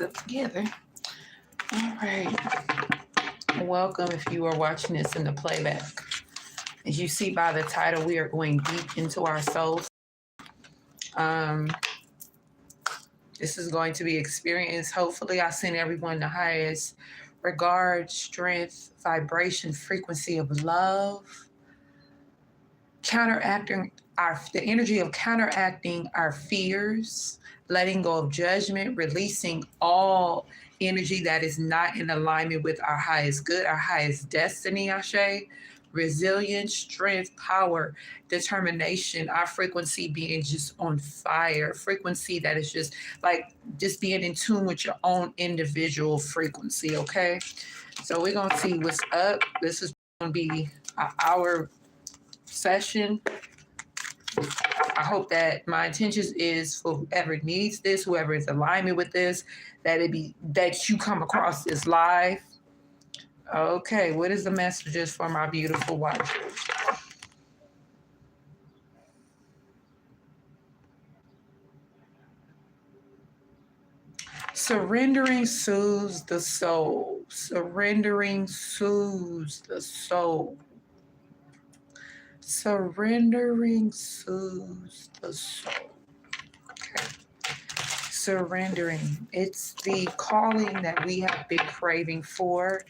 up together. All right. Welcome if you are watching this in the playback. As you see by the title, we are going deep into our souls. This is going to be experience. Hopefully, I send everyone the highest regard, strength, vibration, frequency of love, counteracting the energy of counteracting our fears, letting go of judgment, releasing all energy that is not in alignment with our highest good, our highest destiny, Ashe. Resilience, strength, power, determination, our frequency being just on fire, frequency that is just being in tune with your own individual frequency, okay? So we're going to see what's up. This is going to be an hour session. I hope that my intentions is for whoever needs this, whoever is in alignment with this, that you come across this live. Okay, what is the messages for my beautiful watchers? Surrendering soothes the soul. Surrendering soothes the soul. Surrendering soothes the soul. Okay. Surrendering. It's the calling that we have been craving for.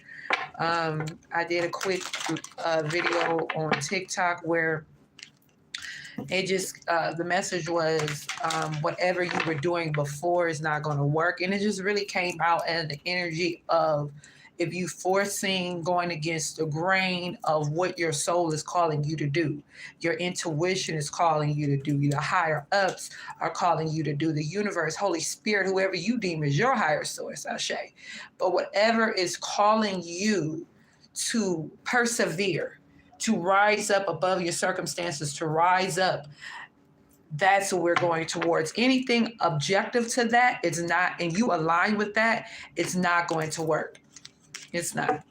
I did a quick video on TikTok where it just, the message was whatever you were doing before is not going to work. And it just really came out as the energy of if you forcing going against the grain of what your soul is calling you to do. Your intuition is calling you to do. Your higher ups are calling you to do. The universe, Holy Spirit, whoever you deem is your higher source, Ashe. But whatever is calling you to persevere, to rise up above your circumstances, to rise up, that's what we're going towards. Anything objective to that, it's not, and you align with that, it's not going to work. It's not.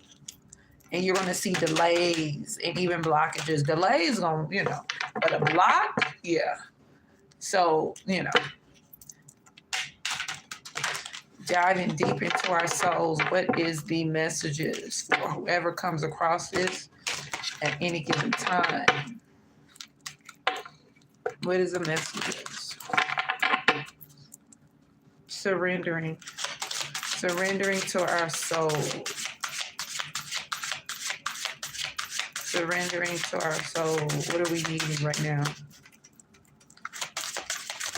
And you're going to see delays and even blockages. Delays going, but a block, yeah. So, diving deep into our souls, what is the messages for whoever comes across this at any given time? What is the messages? Surrendering to our soul. Surrendering to our soul. What are we needing right now?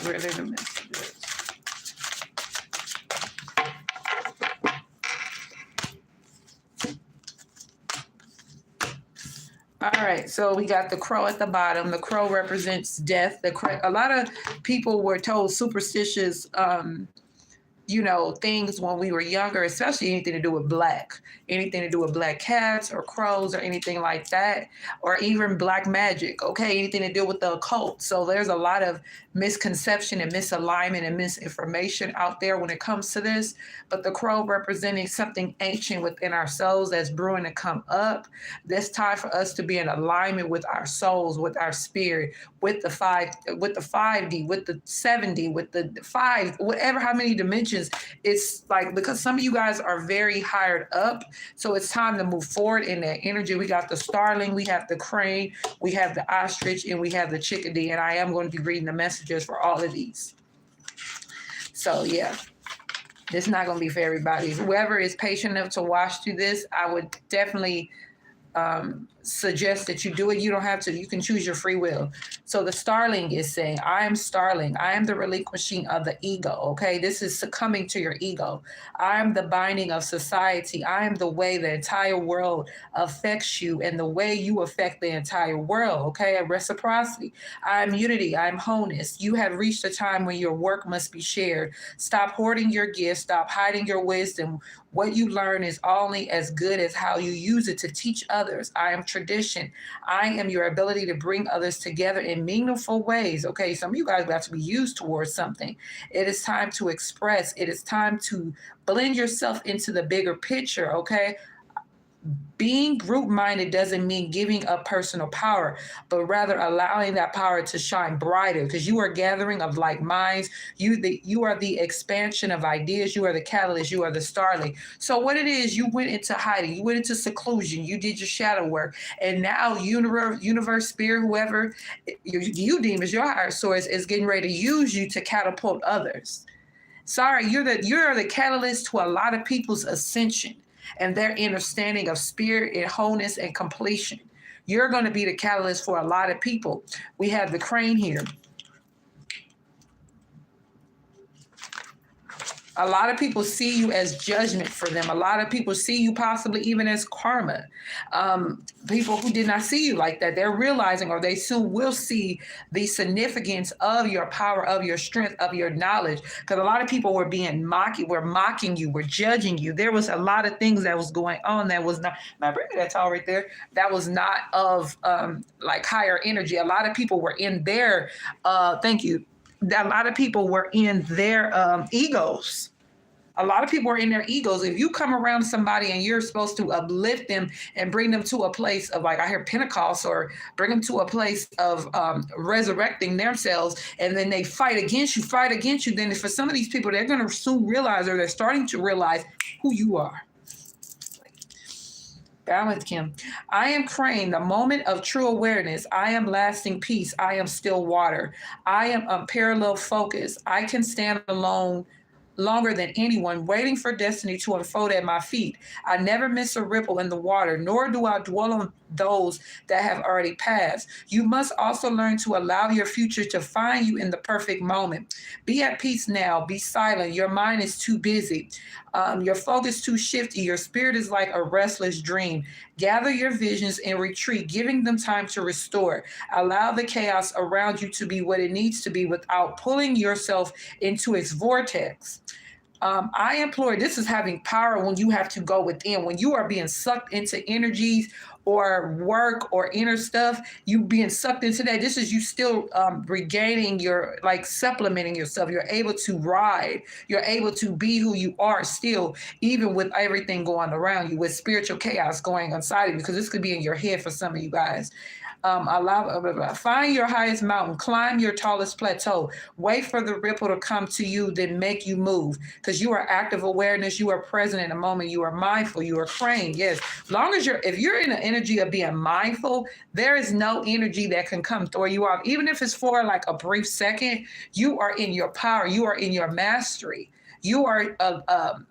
Where are the messages? All right, so we got the crow at the bottom. The crow represents death. A lot of people were told superstitious things when we were younger, especially anything to do with anything to do with black cats or crows or anything like that, or even black magic, okay? Anything to do with the occult. So there's a lot of misconception and misalignment and misinformation out there when it comes to this. But the crow representing something ancient within our souls that's brewing to come up. This time for us to be in alignment with our souls, with our spirit, with the 5D, with the 7D, with the 5, whatever, how many dimensions. It's like, because some of you guys are very hired up, so it's time to move forward in that energy. We got the starling, we have the crane, we have the ostrich, and we have the chickadee, and I am going to be reading the messages for all of these. So yeah, it's not going to be for everybody. Whoever is patient enough to watch through this, I would definitely suggest that you do it. You don't have to. You can choose your free will. So the starling is saying, I am starling. I am the relinquishing of the ego, okay? This is succumbing to your ego. I am the binding of society. I am the way the entire world affects you and the way you affect the entire world, okay? A reciprocity. I am unity. I am wholeness. You have reached a time when your work must be shared. Stop hoarding your gifts. Stop hiding your wisdom. What you learn is only as good as how you use it to teach others. I am tradition. I am your ability to bring others together in meaningful ways. Okay, some of you guys have to be used towards something. It is time to express. It is time to blend yourself into the bigger picture, okay? Being group-minded doesn't mean giving up personal power, but rather allowing that power to shine brighter, because you are a gathering of like minds. You are the expansion of ideas. You are the catalyst. You are the starling. So what it is, you went into hiding. You went into seclusion. You did your shadow work, and now universe, spirit, whoever you deem as your higher source is getting ready to use you to catapult others. Sorry, you're the catalyst to a lot of people's ascension and their understanding of spirit and wholeness and completion. You're going to be the catalyst for a lot of people. We have the crane here. A lot of people see you as judgment for them. A lot of people see you possibly even as karma. People who did not see you like that, they're realizing, or they soon will see the significance of your power, of your strength, of your knowledge. Because a lot of people were mocking you, were judging you. There was a lot of things that was going on that was not, now bring me that towel right there, that was not of like higher energy. A lot of people were in their, thank you, a lot of people were in their egos. A lot of people are in their egos. If you come around somebody and you're supposed to uplift them and bring them to a place of, like I hear Pentecost, or bring them to a place of resurrecting themselves, and then they fight against you, then for some of these people, they're going to soon realize, or they're starting to realize who you are. Balance, Kim. I am crane, the moment of true awareness. I am lasting peace. I am still water. I am unparalleled focus. I can stand alone longer than anyone, waiting for destiny to unfold at my feet. I never miss a ripple in the water, nor do I dwell on those that have already passed. You must also learn to allow your future to find you in the perfect moment. Be at peace now. Be silent. Your mind is too busy. Your focus too shifty. Your spirit is like a restless dream. Gather your visions and retreat, giving them time to restore. Allow the chaos around you to be what it needs to be without pulling yourself into its vortex. I implore, this is having power when you have to go within, when you are being sucked into energies or work or inner stuff, you being sucked into that. This is you still regaining your, like supplementing yourself. You're able to ride. You're able to be who you are still, even with everything going around you, with spiritual chaos going inside of you, because this could be in your head for some of you guys. Find your highest mountain, climb your tallest plateau, wait for the ripple to come to you, then make you move, because you are active awareness, you are present in the moment, you are mindful, you are crane. Yes, long as if you're in the energy of being mindful, there is no energy that can come throw you off, even if it's for like a brief second. You are in your power, you are in your mastery, you are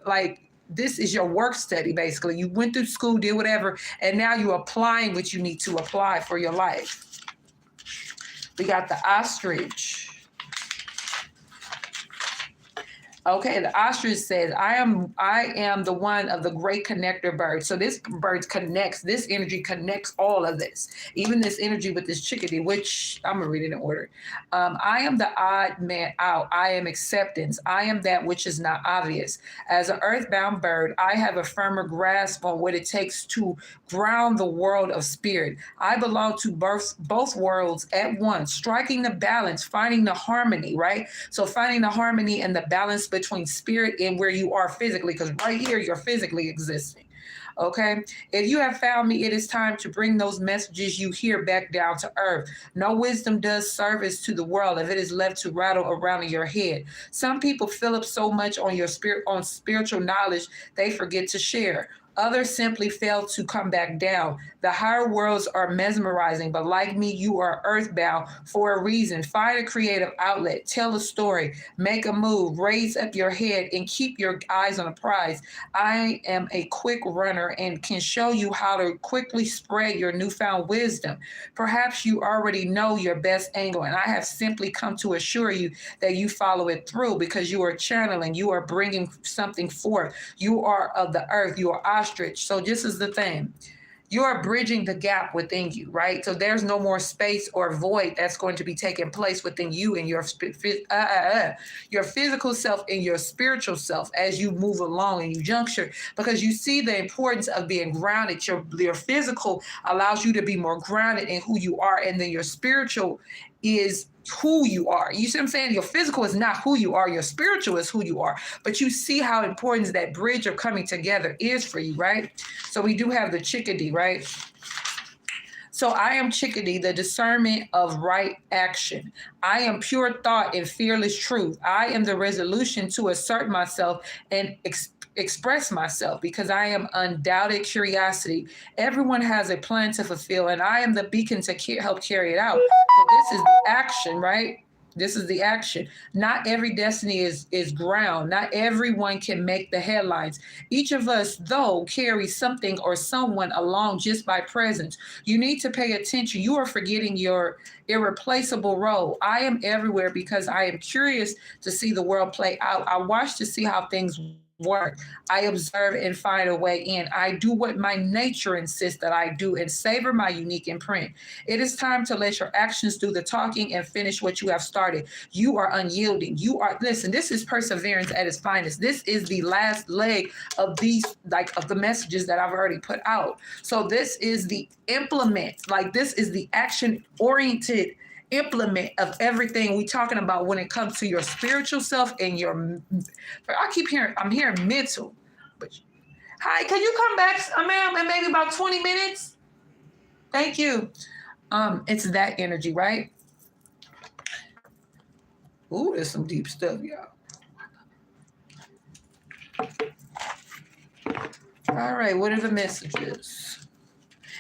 like, this is your work study, basically. You went through school, did whatever, and now you're applying what you need to apply for your life. We got the ostrich. Okay, the ostrich says, I am the one of the great connector bird. So this bird connects, this energy connects all of this, even this energy with this chickadee, which I'm gonna read it in order. I am the odd man out. I am acceptance. I am that which is not obvious. As an earthbound bird, I have a firmer grasp on what it takes to ground the world of spirit. I belong to both worlds at once, striking the balance, finding the harmony, right? So finding the harmony and the balance between spirit and where you are physically, because right here you're physically existing. Okay, if you have found me, it is time to bring those messages you hear back down to earth. No wisdom does service to the world if it is left to rattle around in your head. Some people fill up so much on spiritual knowledge they forget to share. Others simply fail to come back down. The higher worlds are mesmerizing, but like me, you are earthbound for a reason. Find a creative outlet, tell a story, make a move, raise up your head, and keep your eyes on the prize. I am a quick runner and can show you how to quickly spread your newfound wisdom. Perhaps you already know your best angle, and I have simply come to assure you that you follow it through, because you are channeling, you are bringing something forth. You are of the earth, you are ostrich. So this is the thing. You are bridging the gap within you, right? So there's no more space or void that's going to be taking place within you and your physical self and your spiritual self as you move along and you juncture, because you see the importance of being grounded. Your physical allows you to be more grounded in who you are, and then your spiritual is who you are. You see what I'm saying? Your physical is not who you are. Your spiritual is who you are. But you see how important that bridge of coming together is for you, right? So we do have the chickadee, right? So I am chickadee, the discernment of right action. I am pure thought and fearless truth. I am the resolution to assert myself and express myself because I am undoubted curiosity. Everyone has a plan to fulfill, and I am the beacon to help carry it out. So this is the action, right? This is the action. Not every destiny is ground. Not everyone can make the headlines. Each of us, though, carries something or someone along just by presence. You need to pay attention. You are forgetting your irreplaceable role. I am everywhere because I am curious to see the world play out. I watch to see how things work. I observe and find a way in. I do what my nature insists that I do and savor my unique imprint. It is time to let your actions do the talking and finish what you have started. You are unyielding. Listen, this is perseverance at its finest. This is the last leg of of the messages that I've already put out. So this is the implement, this is the action oriented implement of everything we talking about when it comes to your spiritual self and I'm hearing mental. But hi, can you come back, ma'am, in maybe about 20 minutes? Thank you. It's that energy, right? Ooh, there's some deep stuff, y'all. All right, what are the messages?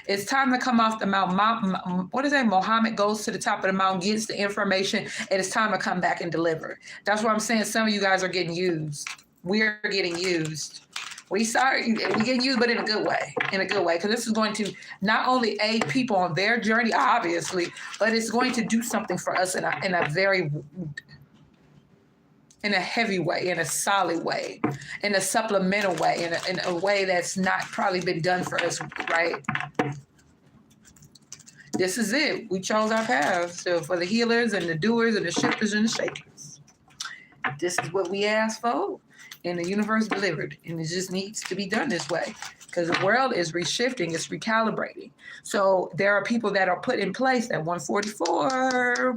It's time to come off the mount. What is that? Muhammad goes to the top of the mountain, gets the information, and it's time to come back and deliver. That's what I'm saying. Some of you guys are getting used. We're getting used. We're getting used, but in a good way. In a good way, because this is going to not only aid people on their journey, obviously, but it's going to do something for us in a heavy way, in a solid way, in a supplemental way, in a way that's not probably been done for us, right? This is it. We chose our path. So for the healers and the doers and the shifters and the shakers, this is what we asked for, and the universe delivered. And it just needs to be done this way because the world is reshifting, it's recalibrating. So there are people that are put in place at 144.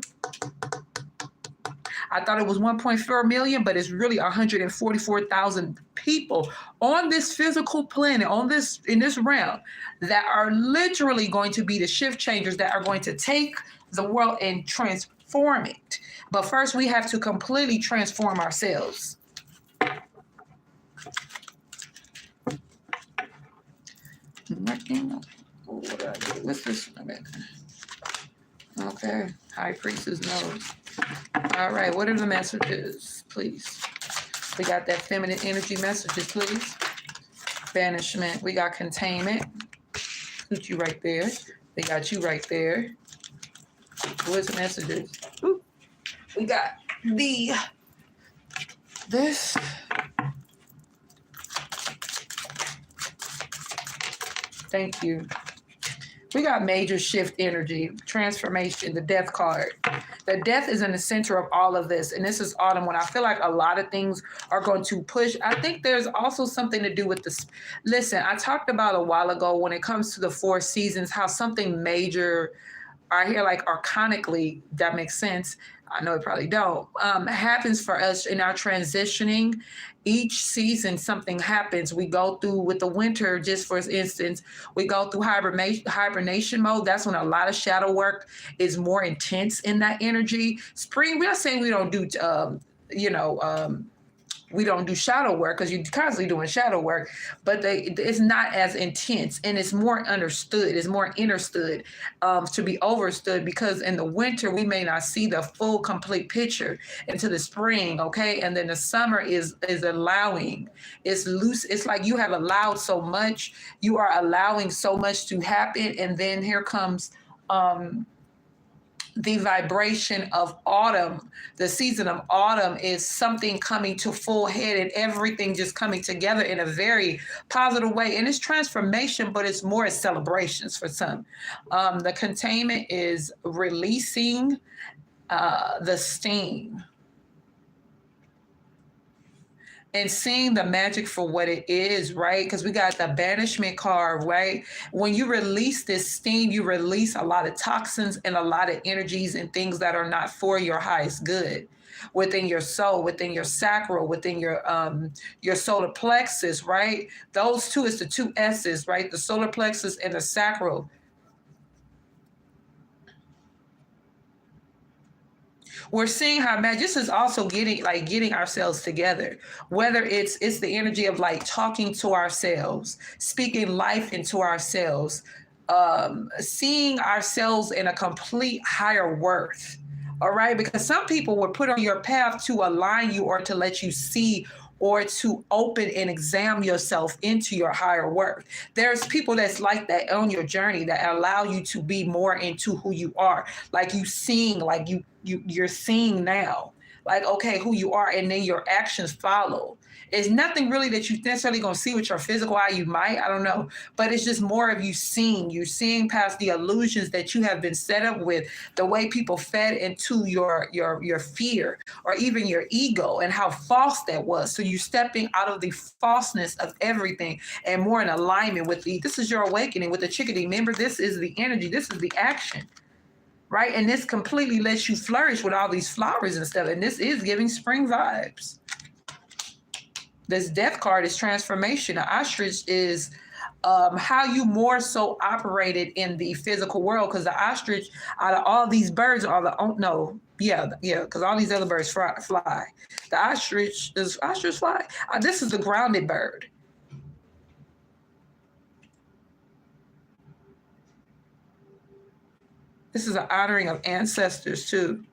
I thought it was 1.4 million, but it's really 144,000 people on this physical planet, in this realm, that are literally going to be the shift changers that are going to take the world and transform it. But first, we have to completely transform ourselves. What did I do? What's this? Okay, High Priestess knows. All right, what are the messages, please? We got that feminine energy messages, please. Banishment. We got containment. Put you right there. They got you right there. What's the messages? Ooh. We got this. Thank you. We got major shift energy, transformation, the death card. The death is in the center of all of this. And this is autumn when I feel like a lot of things are going to push. I think there's also something to do with this. Listen, I talked about a while ago when it comes to the 4 seasons, how something major, I hear arcanically, that makes sense. I know it probably don't, happens for us in our transitioning. Each season, something happens. We go through with the winter, just for instance, we go through hibernation mode. That's when a lot of shadow work is more intense in that energy. Spring, we're not saying we don't do, we don't do shadow work because you're constantly doing shadow work, but it's not as intense and it's more understood. It's more understood to be overstood because in the winter, we may not see the full complete picture into the spring. Okay. And then the summer is allowing, it's loose. It's like you have allowed so much, you are allowing so much to happen. And then here comes, the vibration of autumn. The season of autumn is something coming to full head and everything just coming together in a very positive way. And it's transformation, but it's more celebrations for some. The containment is releasing the steam. and seeing the magic for what it is, right? Because we got the banishment card, right? When you release this steam, you release a lot of toxins and a lot of energies and things that are not for your highest good within your soul, within your sacral, within your solar plexus, right? Those two is the two S's, right? The solar plexus and the sacral. We're seeing how this is also getting ourselves together, whether it's the energy of like talking to ourselves, speaking life into ourselves, seeing ourselves in a complete higher worth. All right, because some people were put on your path to align you or to let you see or to open and examine yourself into your higher worth. There's people that's like that on your journey that allow you to be more into who you are. Like you seeing, like you're seeing now, like, okay, who you are, and then your actions follow. It's nothing really that you necessarily gonna see with your physical eye. You might, I don't know, but it's just more of you seeing. You're seeing past the illusions that you have been set up with, the way people fed into your fear or even your ego and how false that was. So you're stepping out of the falseness of everything and more in alignment with this is your awakening with the chickadee. Remember, this is the energy, this is the action. Right? And this completely lets you flourish with all these flowers and stuff. And this is giving spring vibes. This death card is transformation. The ostrich is how you more so operated in the physical world. Because the ostrich, out of all these birds, because all these other birds fly. The ostrich, does ostrich fly? This is the grounded bird. This is an honoring of ancestors too.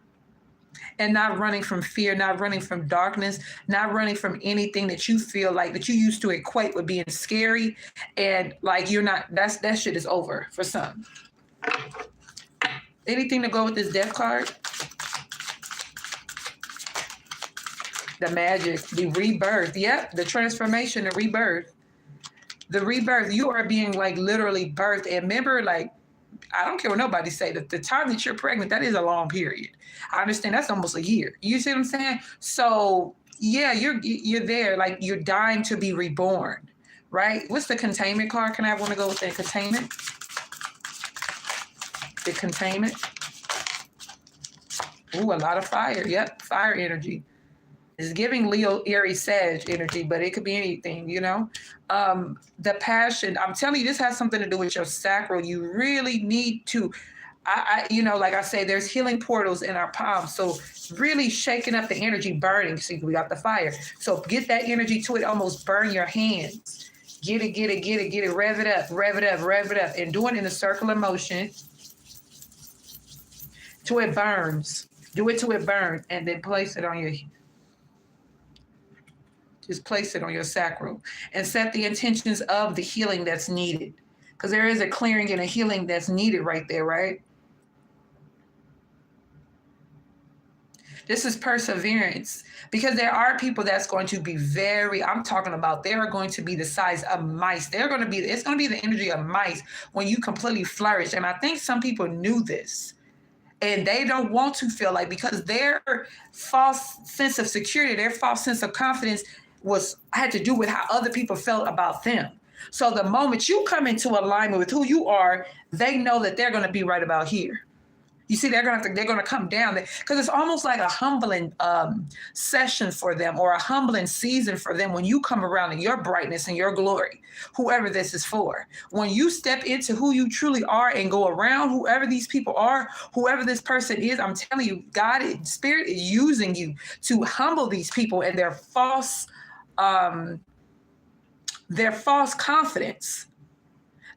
And not running from fear, not running from darkness, not running from anything that you feel like that you used to equate with being scary. And like you're not, that shit is over for some. Anything to go with this death card? The magic, the rebirth. Yep, the transformation, the rebirth. The rebirth, you are being like literally birthed. And remember, like, I don't care what nobody say, that the time that you're pregnant, that is a long period. I understand that's almost a year. You see what I'm saying? So yeah, you're there, like you're dying to be reborn, right? What's the containment card? Can I want to go with that containment? The containment. Ooh, a lot of fire. Yep, fire energy. It's giving Leo, Aries, Sag energy, but it could be anything, you know? The passion, I'm telling you, this has something to do with your sacral. You really need to, like I say, there's healing portals in our palms. So really shaking up the energy, burning. See, we got the fire. So get that energy to it, almost burn your hands. Get it, rev it up. And doing it in a circular motion till it burns. Do it till it burns, and then place it on your Just place it on your sacral and set the intentions of the healing that's needed. Because there is a clearing and a healing that's needed right there, right? This is perseverance, because there are people that's going to be I'm talking about, they are going to be the size of mice. It's going to be the energy of mice when you completely flourish. And I think some people knew this. And they don't want to feel like, because their false sense of security, their false sense of confidence had to do with how other people felt about them. So the moment you come into alignment with who you are, they know that they're going to be right about here. You see, they're going to come down there, because it's almost like a humbling session for them, or a humbling season for them when you come around in your brightness and your glory, whoever this is for. When you step into who you truly are and go around whoever these people are, whoever this person is, I'm telling you, Spirit is using you to humble these people and their false confidence,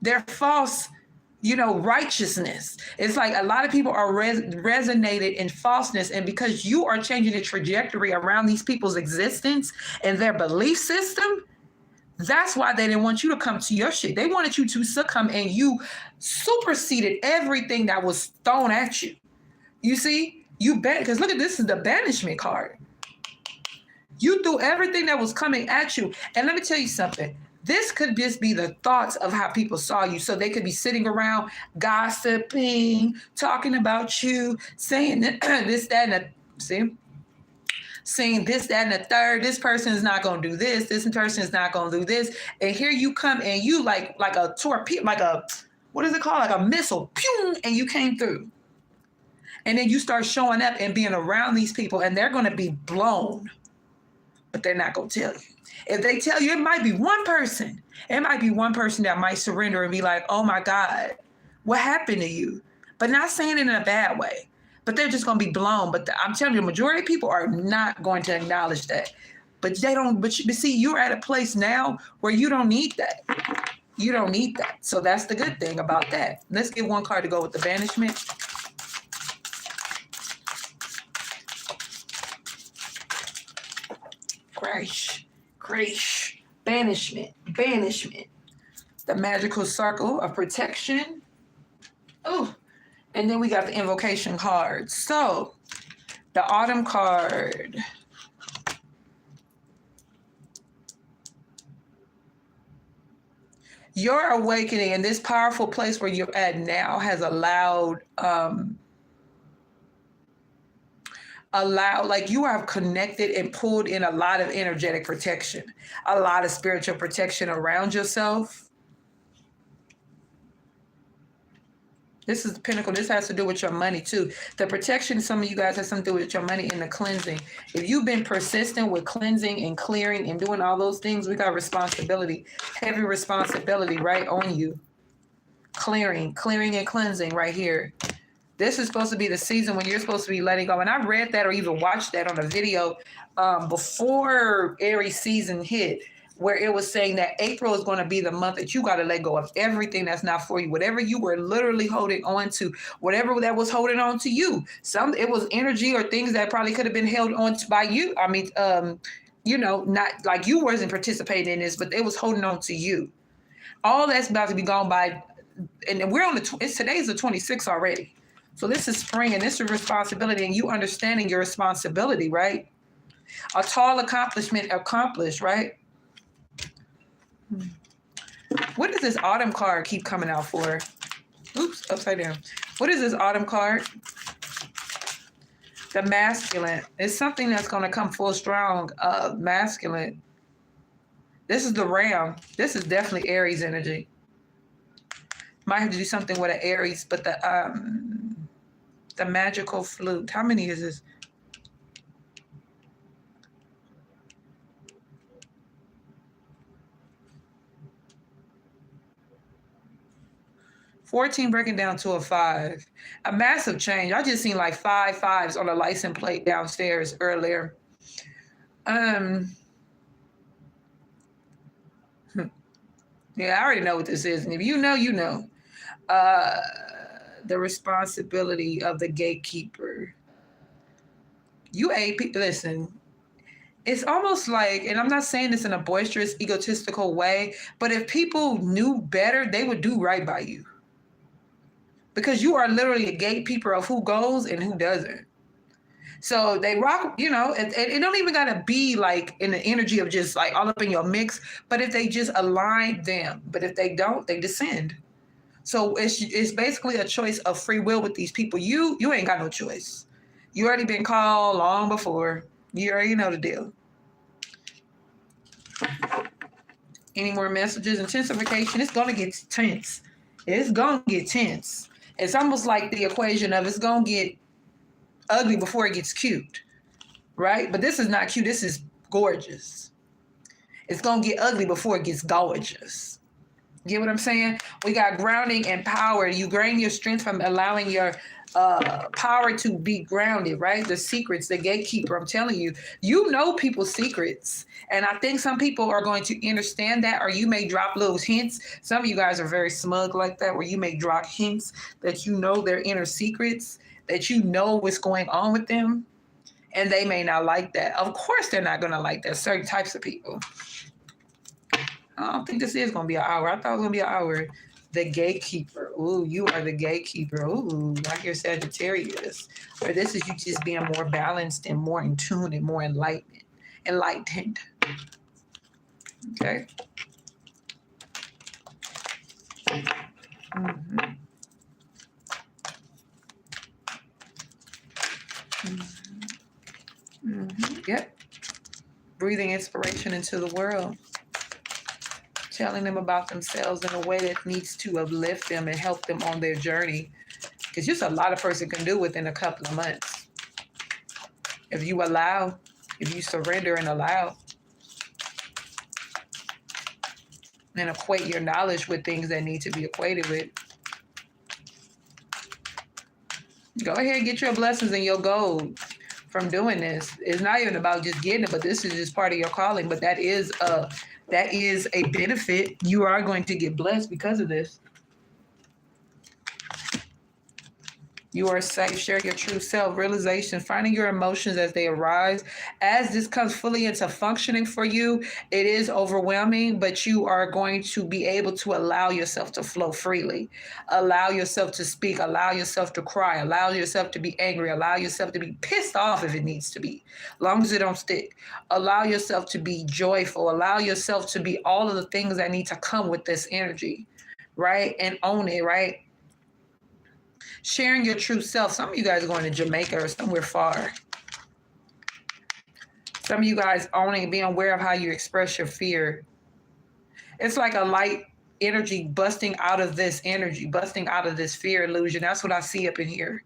their false righteousness. It's like a lot of people are resonated in falseness, and because you are changing the trajectory around these people's existence and their belief system, that's why they didn't want you to come to your shit. They wanted you to succumb, and you superseded everything that was thrown at you. You see, because look at this, is the banishment card. You threw everything that was coming at you. And let me tell you something. This could just be the thoughts of how people saw you. So they could be sitting around gossiping, talking about you, saying this, that, and that. See? saying this, that, and the third. This person is not going to do this. This person is not going to do this. And here you come and you like a torpedo, like a, what is it called? Like a missile, pew, and you came through. And then you start showing up and being around these people and they're going to be blown, but they're not going to tell you. If they tell you, it might be one person. It might be one person that might surrender and be like, oh my God, what happened to you? But not saying it in a bad way. But they're just going to be blown. But I'm telling you, the majority of people are not going to acknowledge that. But they don't, but see, you're at a place now where you don't need that. You don't need that. So that's the good thing about that. Let's get one card to go with the banishment. Crash, banishment. The magical circle of protection. Oh, and then we got the invocation cards. So the autumn card. Your awakening in this powerful place where you're at now has allowed, like you have connected and pulled in a lot of energetic protection, a lot of spiritual protection around yourself. This is the pinnacle. This has to do with your money too. The protection, some of you guys, has something to do with your money and the cleansing. If you've been persistent with cleansing and clearing and doing all those things, we got responsibility, heavy responsibility right on you. Clearing and cleansing right here. This is supposed to be the season when you're supposed to be letting go. And I read that or even watched that on a video before Aries season hit, where it was saying that April is going to be the month that you got to let go of everything that's not for you. Whatever you were literally holding on to, whatever that was holding on to you. It was energy or things that probably could have been held on to by you. I mean, not like you wasn't participating in this, but it was holding on to you. All that's about to be gone by, and we're on today's the 26th already. So this is spring and this is responsibility and you understanding your responsibility, right? A tall accomplishment accomplished, right? What does this autumn card keep coming out for? Oops, upside down. What is this autumn card? The masculine. It's something that's going to come full strong, masculine. This is the ram. This is definitely Aries energy. Might have to do something with an Aries, but the magical flute. How many is this? $14 breaking down to a 5. A massive change. I just seen like 5 5s on a license plate downstairs earlier. Yeah, I already know what this is. And if you know, you know. The responsibility of the gatekeeper. Listen, it's almost like, and I'm not saying this in a boisterous, egotistical way, but if people knew better, they would do right by you. Because you are literally a gatekeeper of who goes and who doesn't. So they rock, it don't even got to be like in the energy of just like all up in your mix, but if they just align them, but if they don't, they descend. So it's basically a choice of free will with these people. You ain't got no choice. You already been called long before. You already know the deal. Any more messages? Intensification. It's going to get tense. It's going to get tense. It's almost like the equation of it's going to get ugly before it gets cute, right? But this is not cute. This is gorgeous. It's going to get ugly before it gets gorgeous. Get what I'm saying? We got grounding and power. You gain your strength from allowing your power to be grounded, right? The secrets, the gatekeeper. I'm telling you, you know people's secrets. And I think some people are going to understand that, or you may drop little hints. Some of you guys are very smug like that, where you may drop hints that you know their inner secrets, that you know what's going on with them. And they may not like that. Of course, they're not going to like that. Certain types of people. I don't think this is going to be an hour. I thought it was going to be an hour. The gatekeeper. Ooh, you are the gatekeeper. Ooh, like your Sagittarius. Or this is you just being more balanced and more in tune and more enlightened. Okay. Mm-hmm. Mm-hmm. Mm-hmm. Yep. Breathing inspiration into the world. Telling them about themselves in a way that needs to uplift them and help them on their journey. Because just a lot of person can do within a couple of months. If you allow, if you surrender and allow, and equate your knowledge with things that need to be equated with. Go ahead and get your blessings and your gold from doing this. It's not even about just getting it, but this is just part of your calling. But that is a benefit. You are going to get blessed because of this. You are safe. Share your true self. Realization. Finding your emotions as they arise. As this comes fully into functioning for you, it is overwhelming, but you are going to be able to allow yourself to flow freely. Allow yourself to speak. Allow yourself to cry. Allow yourself to be angry. Allow yourself to be pissed off if it needs to be, as long as it don't stick. Allow yourself to be joyful. Allow yourself to be all of the things that need to come with this energy, right? And own it, right? Sharing your true self. Some of you guys are going to Jamaica or somewhere far. Some of you guys owning, being aware of how you express your fear. It's like a light energy busting out of this energy, busting out of this fear illusion. That's what I see up in here.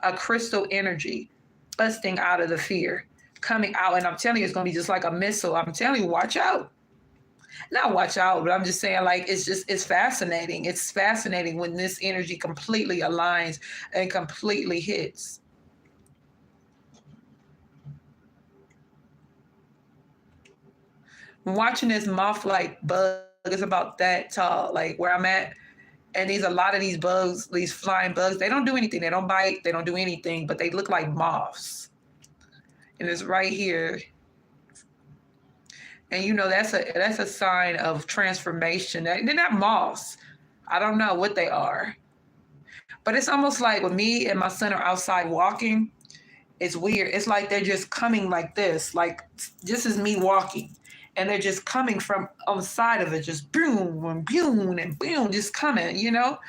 A crystal energy busting out of the fear, coming out. And I'm telling you, it's going to be just like a missile. I'm telling you, watch out. Not watch out, but I'm just saying, like, it's fascinating. It's fascinating when this energy completely aligns and completely hits. I'm watching this moth-like bug. It's about that tall, like where I'm at. And there's a lot of these bugs, these flying bugs. They don't do anything. They don't bite. They don't do anything, but they look like moths. And it's right here. And you know, that's a sign of transformation. They're not moths. I don't know what they are. But it's almost like when me and my son are outside walking, it's weird. It's like they're just coming like this, like this is me walking. And they're just coming from on the side of it, just boom and boom and boom, just coming, you know?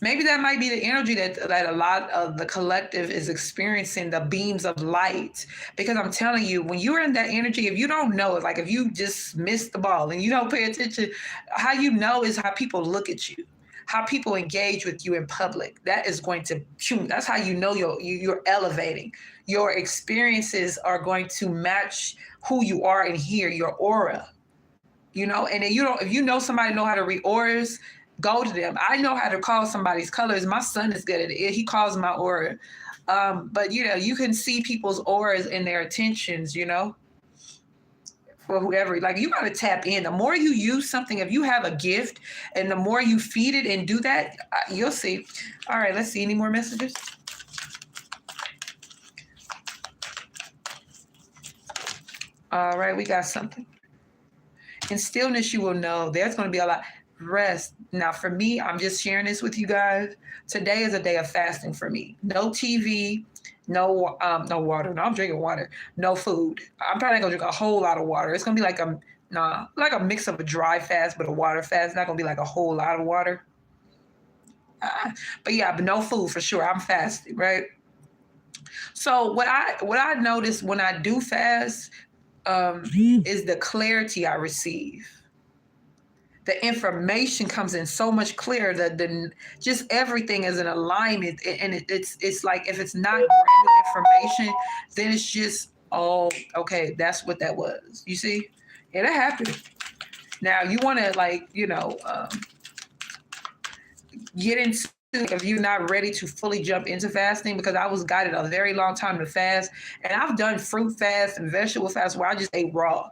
Maybe that might be the energy that a lot of the collective is experiencing, the beams of light. Because I'm telling you, when you're in that energy, if you don't know it, like if you just miss the ball and you don't pay attention, how you know is how people look at you, how people engage with you in public. That is going to, that's how you know you're elevating. Your experiences are going to match who you are in here, your aura. You know, and then if you know somebody know how to read auras, go to them. I know how to call somebody's colors. My son is good at it. He calls my aura. But you know, you can see people's auras and their attentions, you know, for whoever. Like, you got to tap in. The more you use something, if you have a gift and the more you feed it and do that, you'll see. All right, let's see. Any more messages? All right, we got something. In stillness, you will know. There's going to be a lot. Rest. Now, for me, I'm just sharing this with you guys. Today is a day of fasting for me. No TV, no water. No, I'm drinking water. No food. I'm probably gonna drink a whole lot of water. It's gonna be like a mix of a dry fast, but a water fast. It's not gonna be like a whole lot of water. But yeah, but no food for sure. I'm fasting, right? So what I notice when I do fast is the clarity I receive. The information comes in so much clearer. Just everything is in alignment, and it's like if it's not brand new information, then it's just, oh, okay, that's what that was. You see, yeah, that happened. Now you want to, like, you know, get into, if you're not ready to fully jump into fasting, because I was guided a very long time to fast, and I've done fruit fast and vegetable fast where I just ate raw,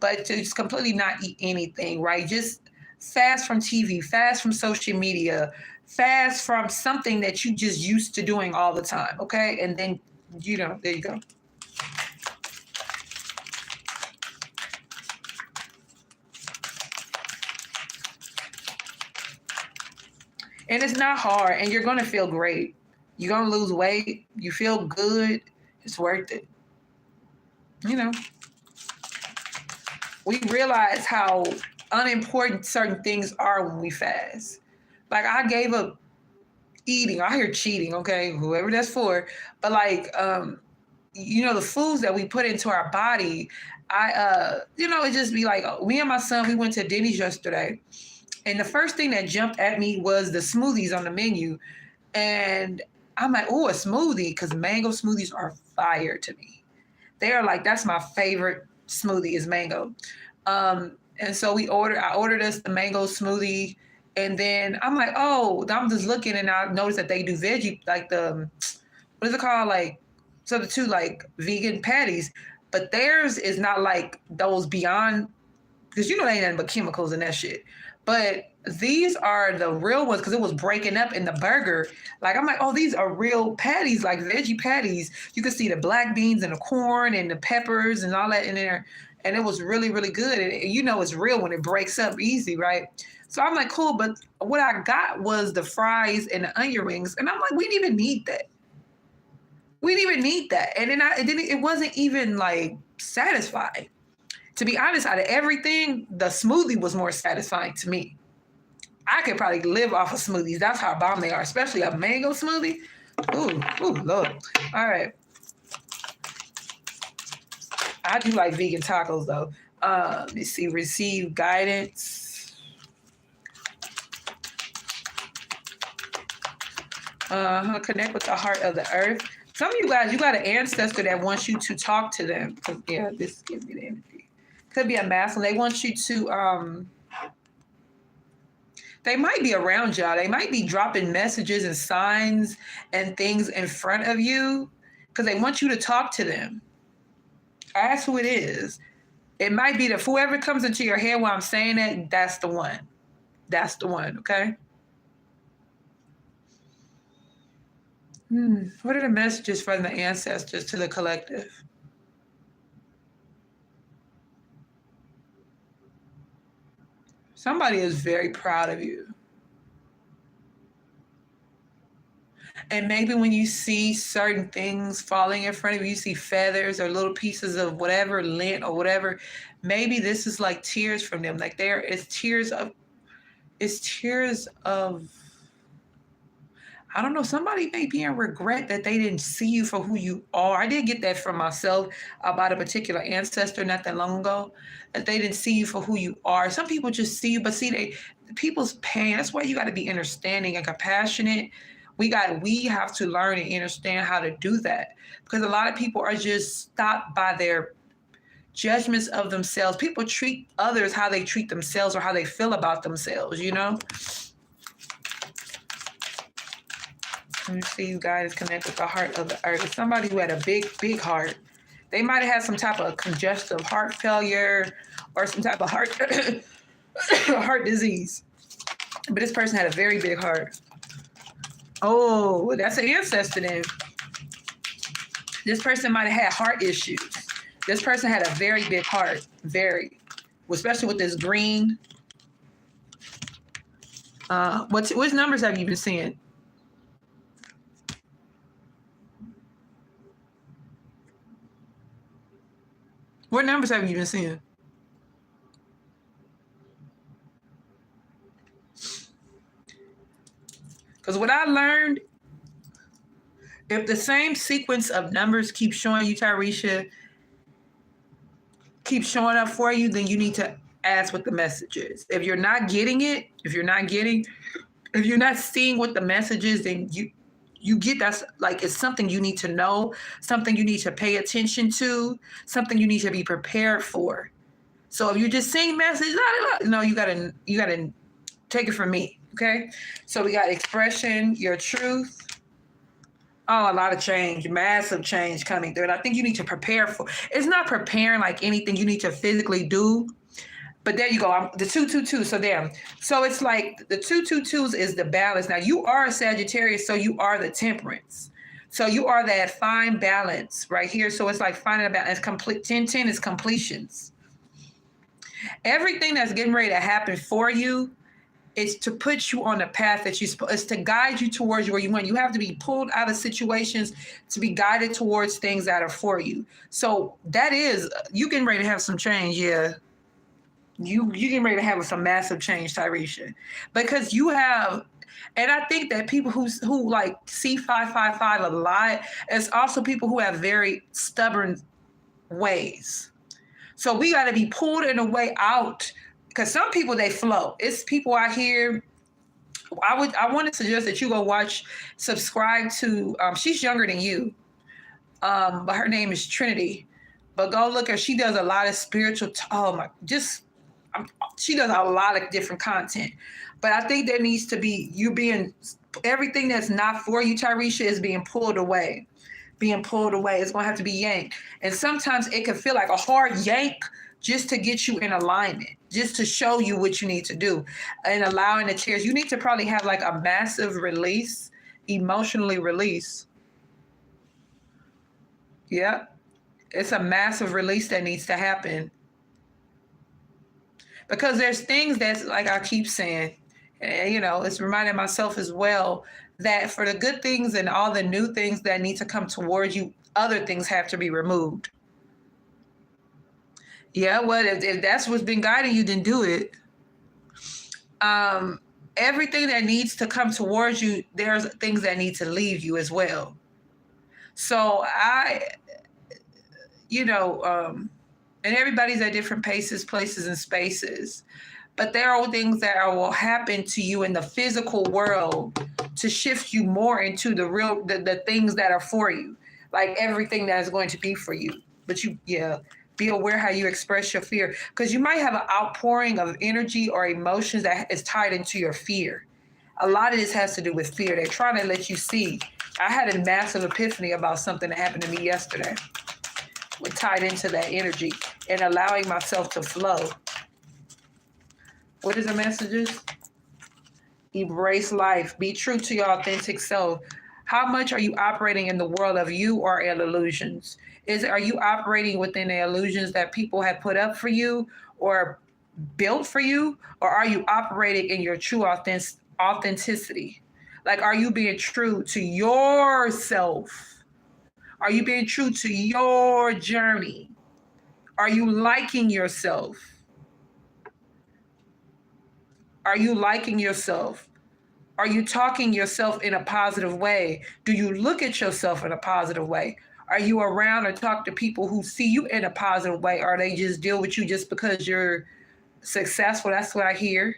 but to just completely not eat anything, right? Just fast from TV, fast from social media, fast from something that you just used to doing all the time, okay? And then, you know, there you go. And it's not hard, and you're going to feel great. You're going to lose weight. You feel good. It's worth it. You know, we realize how unimportant certain things are when we fast. Like, I gave up eating. I hear cheating, okay, whoever that's for. But like, the foods that we put into our body, it just be like, me and my son, we went to Denny's yesterday. And the first thing that jumped at me was the smoothies on the menu. And I'm like, oh, a smoothie, because mango smoothies are fire to me. They are like, that's my favorite smoothie is mango. And so I ordered us the mango smoothie. And then I'm like, oh, I'm just looking and I noticed that they do veggie, like what is it called? Like, substitute like vegan patties. But theirs is not like those Beyond, because they ain't nothing but chemicals in that shit. But these are the real ones because it was breaking up in the burger. Like, I'm like, oh, these are real patties, like veggie patties. You can see the black beans and the corn and the peppers and all that in there. And it was really, really good. And it's real when it breaks up easy, right? So I'm like, cool. But what I got was the fries and the onion rings. And I'm like, we didn't even need that. We didn't even need that. And then it wasn't even like satisfying. To be honest, out of everything, the smoothie was more satisfying to me. I could probably live off of smoothies. That's how bomb they are, especially a mango smoothie. Ooh, Lord. All right. I do like vegan tacos, though. Let me see. Receive guidance. Connect with the heart of the earth. Some of you guys, you got an ancestor that wants you to talk to them. Yeah, this gives me the energy. Could be a masculine. They want you to, they might be around y'all. They might be dropping messages and signs and things in front of you because they want you to talk to them. Ask who it is. It might be that whoever comes into your head while I'm saying that, that's the one. That's the one, okay? What are the messages from the ancestors to the collective? Somebody is very proud of you. And maybe when you see certain things falling in front of you, you see feathers or little pieces of whatever, lint or whatever, maybe this is like tears from them. Like it's tears of, I don't know, somebody may be in regret that they didn't see you for who you are. I did get that from myself about a particular ancestor not that long ago, that they didn't see you for who you are. Some people just see you, but people's pain, that's why you got to be understanding and compassionate. We have to learn and understand how to do that, because a lot of people are just stopped by their judgments of themselves. People treat others how they treat themselves or how they feel about themselves, Let me see, you guys connect with the heart of the earth. Somebody who had a big, big heart. They might have had some type of congestive heart failure or some type of heart disease. But this person had a very big heart. Oh, that's an ancestor then. This person might have had heart issues. This person had a very big heart, especially with this green. Which numbers have you been seeing? What numbers have you been seeing? Because what I learned, if the same sequence of numbers keep showing you, Tyresha, keep showing up for you, then you need to ask what the message is. If you're not getting it, if you're not seeing what the message is, then you get that's like it's something you need to know, something you need to pay attention to, something you need to be prepared for. So if you're just seeing message, no, you gotta take it from me, okay? So we got expression, your truth. Oh, a lot of change, massive change coming through. And I think you need to prepare for. It's not preparing like anything you need to physically do. But there you go. The 222. So it's like the 222s is the balance. Now you are a Sagittarius, so you are the temperance. So you are that fine balance right here. So it's like finding a balance. 10 is completions. Everything that's getting ready to happen for you is to put you on the path that it's to guide you towards where you want. You have to be pulled out of situations to be guided towards things that are for you. So that is, you getting ready to have some change, yeah. You getting ready to have some massive change, Tyresha, because you have And I think that people who like see 555 a lot, it's also people who have very stubborn ways. So we got to be pulled in a way out, because some people, they flow. It's people out here. I want to suggest that you go watch, subscribe to. She's younger than you, but her name is Trinity. But go look at. She does a lot of spiritual. Oh my, just she does a lot of different content. But I think there needs to be you being everything that's not for you, Tyresha, is being pulled away. Being pulled away. It's gonna have to be yanked. And sometimes it can feel like a hard yank just to get you in alignment, just to show you what you need to do. And allowing the tears. You need to probably have like a massive release, emotionally release. Yeah. It's a massive release that needs to happen. Because there's things that's like I keep saying, and it's reminding myself as well that for the good things and all the new things that need to come towards you, other things have to be removed. Yeah, well, if that's what's been guiding you, then do it. Everything that needs to come towards you, there's things that need to leave you as well. So and everybody's at different paces, places, and spaces. But there are things that will happen to you in the physical world to shift you more into the things that are for you, like everything that is going to be for you. But be aware how you express your fear, because you might have an outpouring of energy or emotions that is tied into your fear. A lot of this has to do with fear. They're trying to let you see. I had a massive epiphany about something that happened to me yesterday. We're tied into that energy and allowing myself to flow. What is the messages? Embrace life. Be true to your authentic self. How much are you operating in the world of you or in illusions? Are you operating within the illusions that people have put up for you or built for you? Or are you operating in your true authenticity? Like, are you being true to yourself? Are you being true to your journey? Are you liking yourself? Are you liking yourself? Are you talking yourself in a positive way? Do you look at yourself in a positive way? Are you around or talk to people who see you in a positive way? Or they just deal with you just because you're successful? That's what I hear.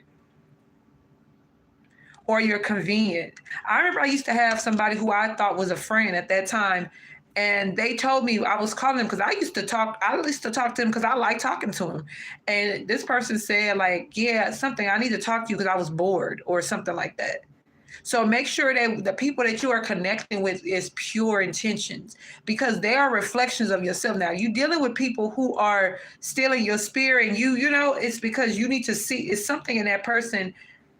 Or you're convenient. I remember I used to have somebody who I thought was a friend at that time. And they told me, I was calling them because I used to talk to him because I like talking to him. And this person said, like, yeah, something, I need to talk to you because I was bored or something like that. So make sure that the people that you are connecting with is pure intentions, because they are reflections of yourself. Now, you dealing with people who are stealing your spirit, and it's because you need to see it's something in that person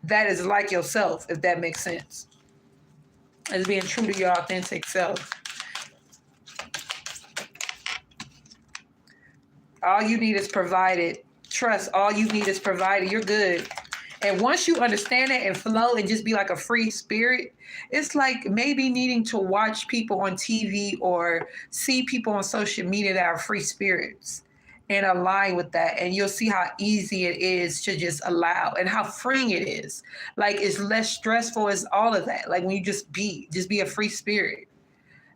that is like yourself, if that makes sense. As being true to your authentic self. All you need is provided. Trust, all you need is provided. You're good. And once you understand it and flow and just be like a free spirit, it's like maybe needing to watch people on TV or see people on social media that are free spirits and align with that. And you'll see how easy it is to just allow and how freeing it is. Like, it's less stressful as all of that. Like when you just be a free spirit.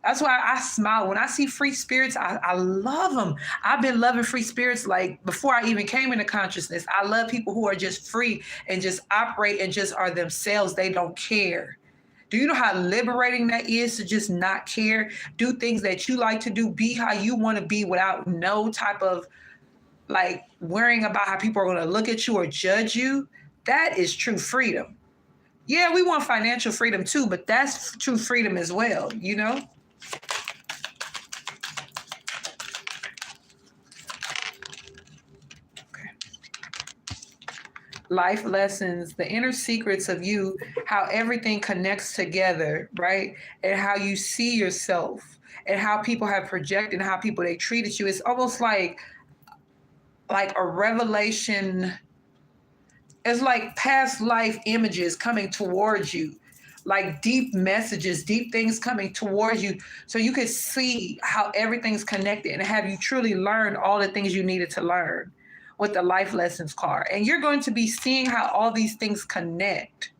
That's why I smile. When I see free spirits, I love them. I've been loving free spirits like before I even came into consciousness. I love people who are just free and just operate and just are themselves. They don't care. Do you know how liberating that is to just not care? Do things that you like to do. Be how you want to be without no type of like worrying about how people are going to look at you or judge you. That is true freedom. Yeah, we want financial freedom too, but that's true freedom as well, Life lessons, the inner secrets of you, how everything connects together, right? And how you see yourself and how people have projected and how people they treated you. It's almost like a revelation. It's like past life images coming towards you, like deep messages, deep things coming towards you. So you can see how everything's connected and have you truly learned all the things you needed to learn with the life lessons card. And you're going to be seeing how all these things connect,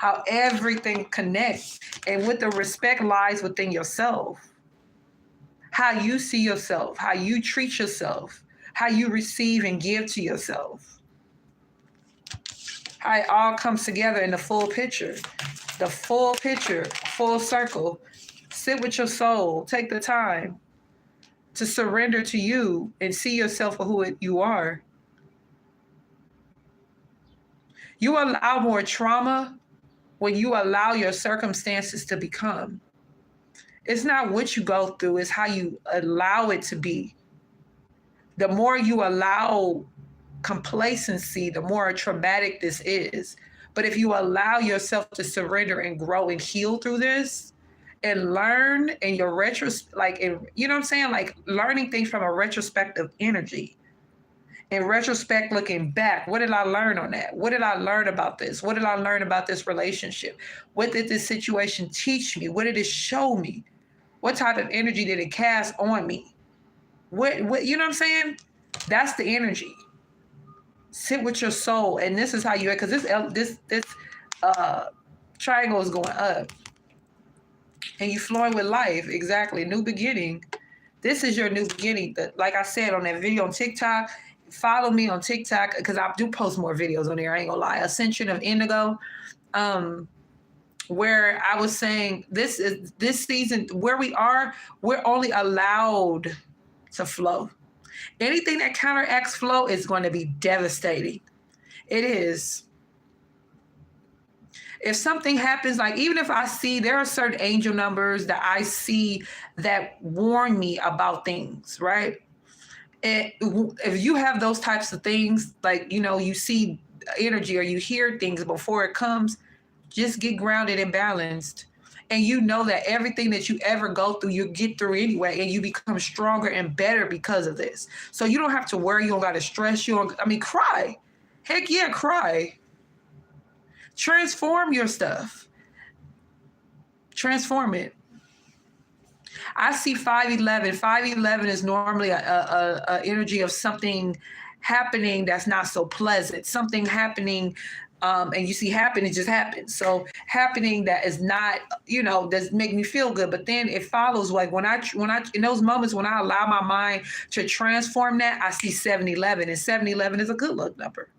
how everything connects. And with the respect lies within yourself. How you see yourself, how you treat yourself, how you receive and give to yourself. How it all comes together in the full picture. The full picture, full circle. Sit with your soul. Take the time to surrender to you and see yourself for who you are. You allow more trauma when you allow your circumstances to become. It's not what you go through, it's how you allow it to be. The more you allow complacency, the more traumatic this is. But if you allow yourself to surrender and grow and heal through this and learn in your you know what I'm saying? Like learning things from a retrospective energy. In retrospect, looking back, what did I learn on that? What did I learn about this? What did I learn about this relationship? What did this situation teach me? What did it show me? What type of energy did it cast on me? What you know what I'm saying? That's the energy. Sit with your soul, and this is how you, because this triangle is going up, and you flowing with life. Exactly, new beginning. This is your new beginning. Like I said on that video on TikTok, follow me on TikTok because I do post more videos on there. I ain't gonna lie. Ascension of Indigo. Where I was saying this season where we are, we're only allowed to flow. Anything that counteracts flow is going to be devastating. It is. If something happens, like even if I see there are certain angel numbers that I see that warn me about things, right? And if you have those types of things, like, you know, you see energy or you hear things before it comes, just get grounded and balanced. And you know that everything that you ever go through, you get through anyway, and you become stronger and better because of this. So you don't have to worry. You don't got to stress. Cry. Heck yeah, cry. Transform your stuff. Transform it. I see 511. 511 is normally a energy of something happening that's not so pleasant. Something happening, and you see happen, it just happens. So happening that is not, you know, does make me feel good. But then it follows, like when I in those moments when I allow my mind to transform that, I see 711, and 711 is a good luck number.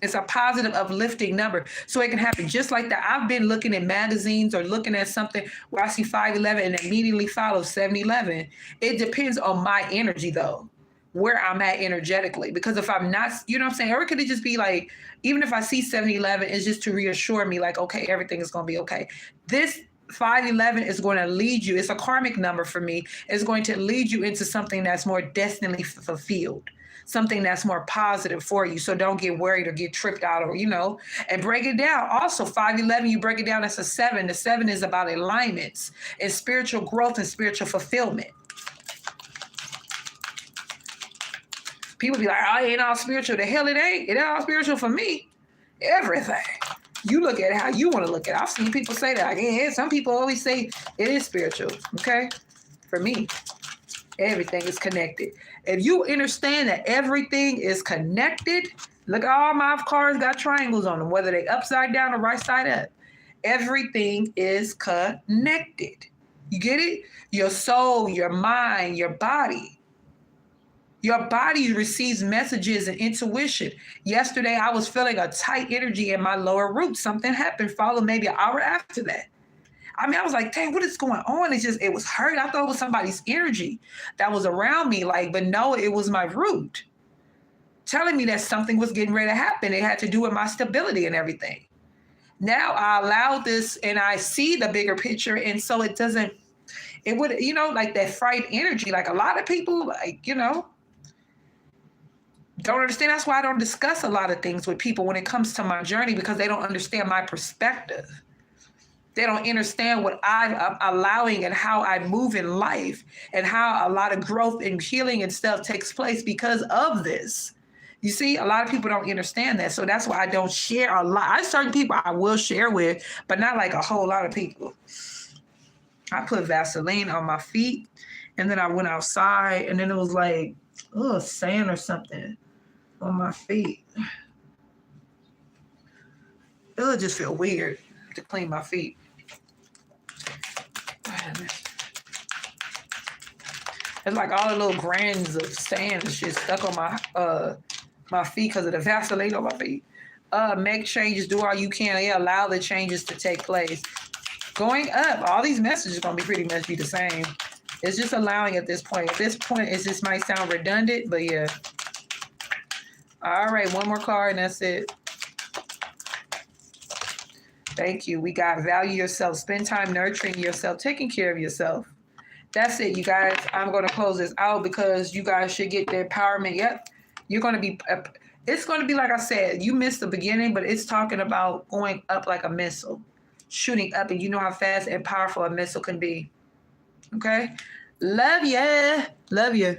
It's a positive, uplifting number. So it can happen just like that. I've been looking at magazines or looking at something where I see 511 and immediately follows 711. It depends on my energy, though, where I'm at energetically. Because if I'm not, you know what I'm saying? Or could it just be like, even if I see 711, it's just to reassure me, like, okay, everything is going to be okay. This 511 is going to lead you. It's a karmic number for me. It's going to lead you into something that's more destinally fulfilled. Something that's more positive for you. So don't get worried or get tripped out or, you know, and break it down. Also, 511, you break it down as a 7. The 7 is about alignments and spiritual growth and spiritual fulfillment. People be like, oh, it ain't all spiritual. The hell it ain't. It ain't all spiritual for me. Everything. You look at it how you want to look at it. I've seen people say that. Yeah, some people always say it is spiritual. Okay? For me, everything is connected. If you understand that everything is connected, look, all my cars got triangles on them, whether they upside down or right side up. Everything is connected. You get it? Your soul, your mind, your body. Your body receives messages and intuition. Yesterday, I was feeling a tight energy in my lower roots. Something happened, followed maybe an hour after that. I mean, I was like, dang, what is going on? It was hurt. I thought it was somebody's energy that was around me. But no, it was my root telling me that something was getting ready to happen. It had to do with my stability and everything. Now I allow this and I see the bigger picture. And so it would, you know, like that fright energy, like a lot of people, like, you know, don't understand. That's why I don't discuss a lot of things with people when it comes to my journey, because they don't understand my perspective. They don't understand what I'm allowing and how I move in life and how a lot of growth and healing and stuff takes place because of this. You see, a lot of people don't understand that. So that's why I don't share a lot. I certain people I will share with, but not like a whole lot of people. I put Vaseline on my feet and then I went outside and then it was like, oh, sand or something on my feet. It'll just feel weird to clean my feet. It's like all the little grains of sand and shit stuck on my feet because of the Vaseline on my feet. Make changes, do all you can. Yeah, allow the changes to take place. Going up, all these messages are gonna be pretty much be the same. It's just allowing at this point. At this point, it just might sound redundant, but yeah. All right, one more card and that's it. Thank you. We got value yourself. Spend time nurturing yourself, taking care of yourself. That's it, you guys. I'm going to close this out because you guys should get the empowerment. Yep. You're going to be, it's going to be like I said, you missed the beginning, but it's talking about going up like a missile, shooting up, and you know how fast and powerful a missile can be. Okay? Love ya. Love ya.